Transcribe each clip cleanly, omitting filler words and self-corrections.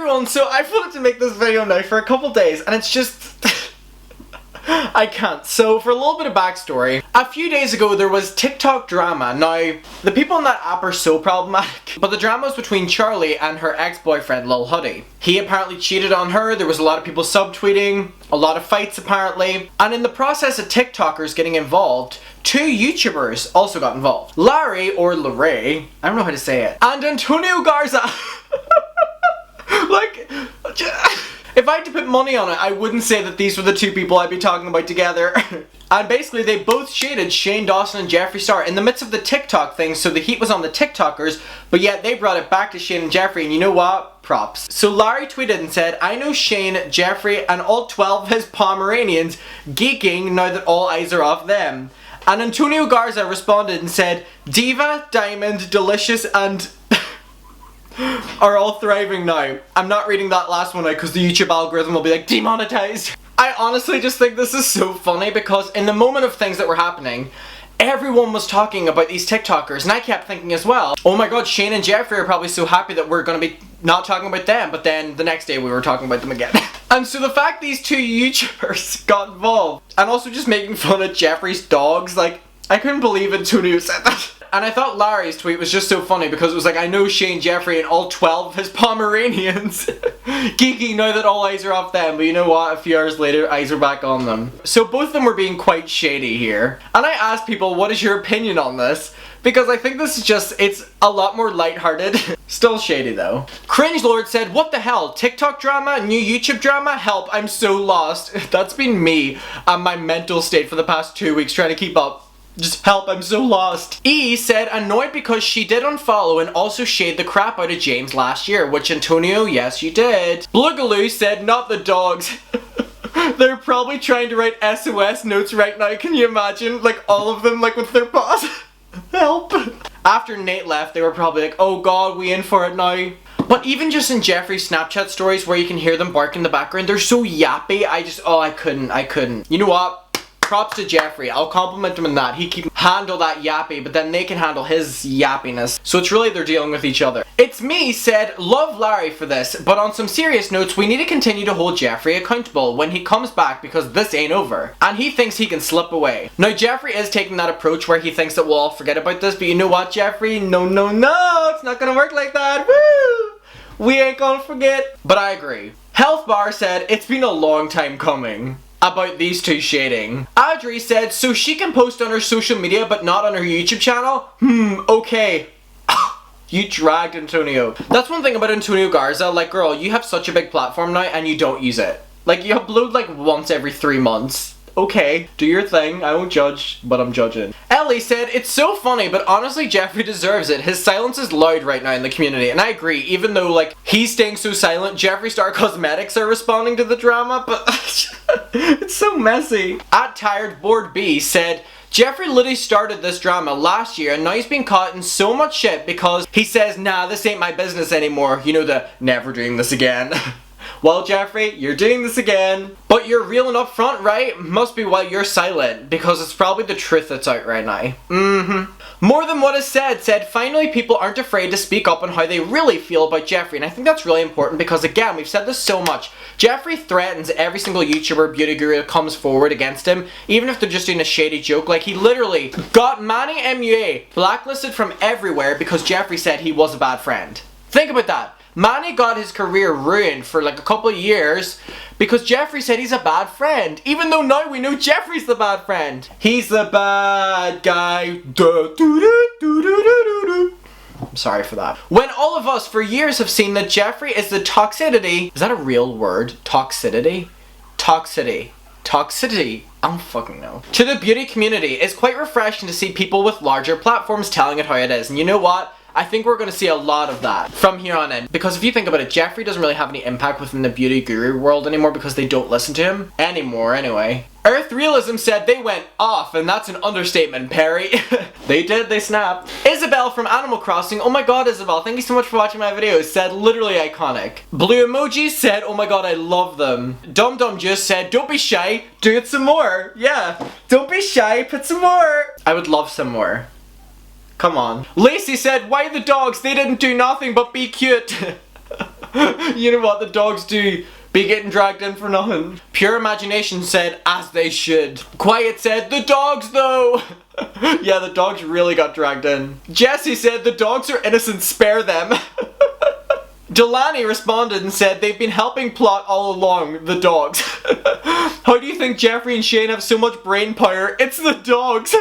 everyone, so I've wanted to make this video now for a couple days, and it's just... I can't. So, for a little bit of backstory, a few days ago there was TikTok drama. Now, the people in that app are so problematic, but the drama was between Charlie and her ex-boyfriend, Lil Huddy. He apparently cheated on her, there was a lot of people subtweeting, a lot of fights apparently, and in the process of TikTokers getting involved, 2 YouTubers also got involved. Larry, or Larray, I don't know how to say it, and Antonio Garza. Like... If I had to put money on it, I wouldn't say that these were the 2 people I'd be talking about together. And basically, they both shaded Shane Dawson and Jeffree Star in the midst of the TikTok thing, so the heat was on the TikTokers, but yet they brought it back to Shane and Jeffree, and you know what? Props. So Larry tweeted and said, I know Shane, Jeffree, and all 12 of his Pomeranians geeking now that all eyes are off them. And Antonio Garza responded and said, Diva, Diamond, Delicious, and... are all thriving now. I'm not reading that last one out because the YouTube algorithm will be like, demonetized. I honestly just think this is so funny because in the moment of things that were happening, everyone was talking about these TikTokers, and I kept thinking as well, oh my god, Shane and Jeffree are probably so happy that we're gonna be not talking about them, but then the next day we were talking about them again. And so the fact these 2 YouTubers got involved, and also just making fun of Jeffree's dogs, like, I couldn't believe Antonio said that. And I thought Larry's tweet was just so funny because it was like, I know Shane, Jeffree, and all 12 of his Pomeranians geeking now that all eyes are off them, but you know what, a few hours later, eyes are back on them. So both of them were being quite shady here. And I asked people, what is your opinion on this? Because I think this is just, it's a lot more lighthearted. Still shady though. Cringe Lord said, what the hell? TikTok drama? New YouTube drama? Help, I'm so lost. That's been me and my mental state for the past 2 weeks trying to keep up. Just help, I'm so lost. E said, annoyed because she did unfollow and also shade the crap out of James last year, which Antonio, yes you did. Blugaloo said, not the dogs. They're probably trying to write SOS notes right now, can you imagine? Like all of them, like with their paws. Help. After Nate left, they were probably like, oh god, we in for it now. But even just in Jeffree's Snapchat stories where you can hear them bark in the background, they're so yappy, I couldn't. You know what? Props to Jeffree. I'll compliment him in that. He can handle that yappy, but then they can handle his yappiness. So it's really they're dealing with each other. It's me said, love Larry for this, but on some serious notes, we need to continue to hold Jeffree accountable when he comes back because this ain't over. And he thinks he can slip away. Now Jeffree is taking that approach where he thinks that we'll all forget about this, but you know what, Jeffree? No, it's not gonna work like that. Woo! We ain't gonna forget. But I agree. Health Bar said, it's been a long time coming. About these 2 shading. Audrey said, so she can post on her social media but not on her YouTube channel? Okay. You dragged Antonio. That's one thing about Antonio Garza, like girl, you have such a big platform now and you don't use it. Like you upload like once every 3 months. Okay, do your thing, I won't judge, but I'm judging. Ellie said, it's so funny, but honestly Jeffree deserves it. His silence is loud right now in the community, and I agree, even though like he's staying so silent, Jeffree Star Cosmetics are responding to the drama, but it's so messy. At Tired Board B said, Jeffree literally started this drama last year and now he's been caught in so much shit because he says, nah, this ain't my business anymore. You know the never doing this again. Well, Jeffree, you're doing this again. But you're real and upfront, right? Must be why you're silent, because it's probably the truth that's out right now. More than what is said, finally people aren't afraid to speak up on how they really feel about Jeffree, and I think that's really important because, again, we've said this so much. Jeffree threatens every single YouTuber beauty guru that comes forward against him, even if they're just doing a shady joke. Like, he literally got Manny MUA blacklisted from everywhere because Jeffree said he was a bad friend. Think about that. Manny got his career ruined for like a couple of years because Jeffree said he's a bad friend. Even though now we know Jeffree's the bad friend. He's the bad guy. I'm sorry for that. When all of us for years have seen that Jeffree is the toxicity. Is that a real word? Toxicity? Toxicity. Toxicity. I don't fucking know. To the beauty community, it's quite refreshing to see people with larger platforms telling it how it is. And you know what? I think we're going to see a lot of that from here on in. Because if you think about it, Jeffree doesn't really have any impact within the beauty guru world anymore because they don't listen to him. Anymore, anyway. Earth Realism said they went off, and that's an understatement, Perry. They did, they snapped. Isabel from Animal Crossing, oh my god Isabel, thank you so much for watching my videos, said literally iconic. Blue Emojis said, oh my god, I love them. Dum Dum just said, don't be shy, do it some more. Yeah, don't be shy, put some more. I would love some more. Come on. Lacey said, why the dogs? They didn't do nothing but be cute. You know what, the dogs do be getting dragged in for nothing. Pure Imagination said, as they should. Quiet said, the dogs though. Yeah, the dogs really got dragged in. Jesse said, the dogs are innocent, spare them. Delaney responded and said, they've been helping plot all along, the dogs. How do you think Jeffree and Shane have so much brain power? It's the dogs.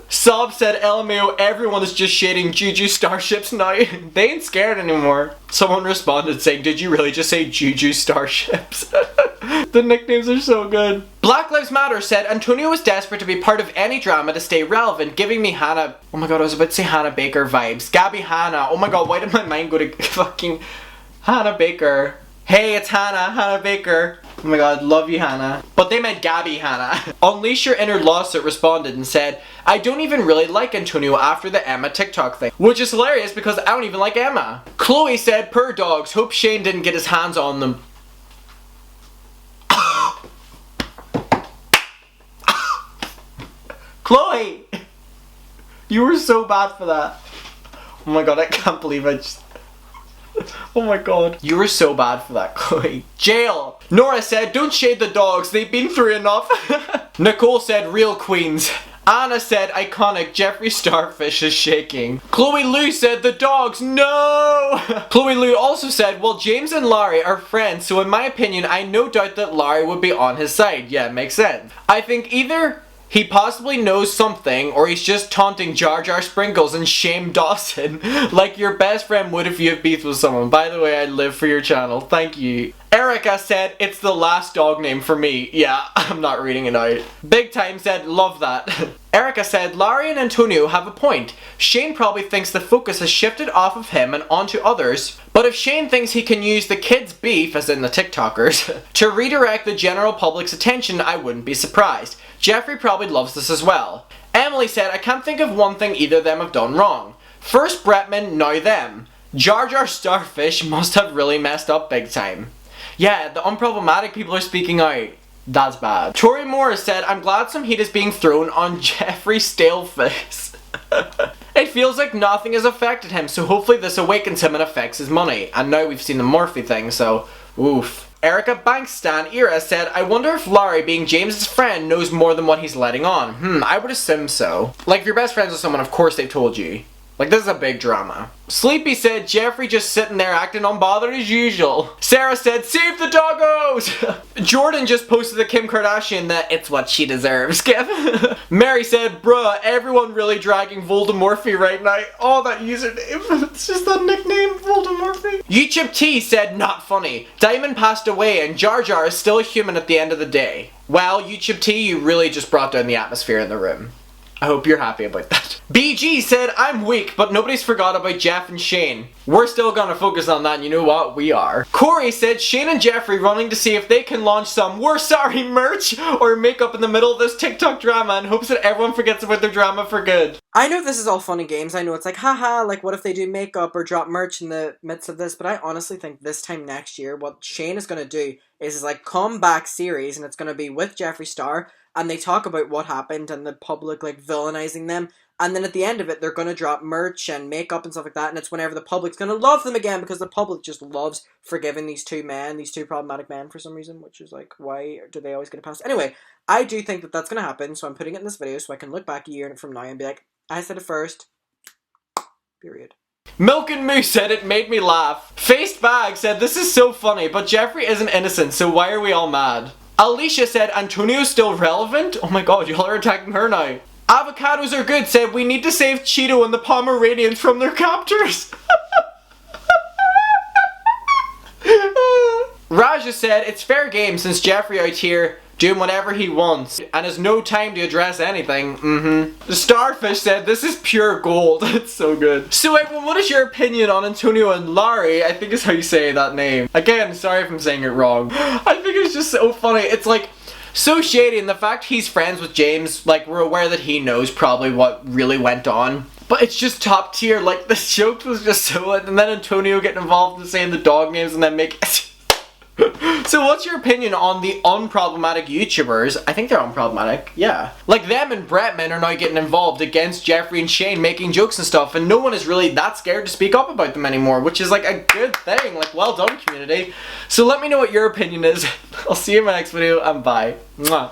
Sob said, LMAO, everyone is just shading Juju Starships now. They ain't scared anymore. Someone responded saying, did you really just say Juju Starships? The nicknames are so good. Black Lives Matter said, Antonio was desperate to be part of any drama to stay relevant, giving me Hannah, oh my god, I was about to say Hannah Baker vibes. Gabby Hanna, oh my god, why did my mind go to fucking Hannah Baker? Hey, it's Hannah Baker. Oh my god, love you, Hannah. But they meant Gabby Hanna. Unleash Your Inner Lawsuit responded and said, I don't even really like Antonio after the Emma TikTok thing. Which is hilarious because I don't even like Emma. Chloe said, per dogs, hope Shane didn't get his hands on them. Chloe! You were so bad for that. Oh my god, I can't believe I just... Oh my god. You were so bad for that, Chloe. Jail! Nora said, don't shade the dogs, they've been through enough. Nicole said, real queens. Anna said, iconic, Jeffree Starfish is shaking. Chloe Lou said, the dogs, no! Chloe Lou also said, well, James and Larry are friends, so in my opinion, I no doubt that Larry would be on his side. Yeah, it makes sense. I think either he possibly knows something, or he's just taunting Jar Jar Sprinkles and shame Dawson, like your best friend would if you have beef with someone. By the way, I live for your channel. Thank you. Erica said, it's the last dog name for me. Yeah, I'm not reading it out. Big Time said, love that. Erica said, Larry and Antonio have a point. Shane probably thinks the focus has shifted off of him and onto others. But if Shane thinks he can use the kids' beef, as in the TikTokers, to redirect the general public's attention, I wouldn't be surprised. Jeffree probably loves this as well. Emily said, I can't think of one thing either of them have done wrong. First Bretman, now them. Jar Jar Starfish must have really messed up big time. Yeah, the unproblematic people are speaking out. That's bad. Tori Morris said, I'm glad some heat is being thrown on Jeffree Staleface. It feels like nothing has affected him, so hopefully this awakens him and affects his money. And now we've seen the Morphe thing, so oof. Erica Bankstan Era said, I wonder if Larry, being James's friend, knows more than what he's letting on. I would assume so. Like, if you're best friends with someone, of course they've told you. Like, this is a big drama. Sleepy said, Jeffree just sitting there acting unbothered as usual. Sarah said, save the doggos! Jordan just posted to Kim Kardashian that it's what she deserves, Kev. Mary said, bruh, everyone really dragging Voldemorphe right now. Oh, that username. It's just that nickname, Voldemorphe. YouTube T said, not funny. Diamond passed away and Jar Jar is still a human at the end of the day. Well, YouTube T, you really just brought down the atmosphere in the room. I hope you're happy about that. BG said, I'm weak, but nobody's forgot about Jeff and Shane. We're still gonna focus on that, and you know what? We are. Corey said, Shane and Jeffree running to see if they can launch some we're sorry merch or makeup in the middle of this TikTok drama in hopes that everyone forgets about their drama for good. I know this is all fun and games. I know it's like, haha, like what if they do makeup or drop merch in the midst of this, but I honestly think this time next year, what Shane is gonna do is like comeback series, and it's gonna be with Jeffree Star, and they talk about what happened and the public like villainizing them, and then at the end of it they're gonna drop merch and makeup and stuff like that, and it's whenever the public's gonna love them again because the public just loves forgiving these two problematic men for some reason, which is like, why do they always get a pass? Anyway, I do think that that's gonna happen, so I'm putting it in this video so I can look back a year from now and be like, I said it first. Period. Milk and Moo said it made me laugh. Faced Bag said this is so funny, but Jeffree isn't innocent, so why are we all mad? Alicia said, Antonio's still relevant? Oh my god, y'all are attacking her now. Avocados are good said, we need to save Cheeto and the Pomeranians from their captors. Raja said, it's fair game since Jeffree out here doing whatever he wants and has no time to address anything. The Starfish said, this is pure gold. It's so good. So everyone, what is your opinion on Antonio and Larry? I think is how you say that name. Again, sorry if I'm saying it wrong. I think it's just so funny. It's like so shady, and the fact he's friends with James, like we're aware that he knows probably what really went on. But it's just top tier. Like the joke was just so, and then Antonio getting involved in saying the dog names and then make So what's your opinion on the unproblematic YouTubers? I think they're unproblematic, yeah. Like them and Bretman are now getting involved against Jeffree and Shane making jokes and stuff, and no one is really that scared to speak up about them anymore, which is like a good thing. Like, well done, community. So let me know what your opinion is. I'll see you in my next video, and bye. Mwah.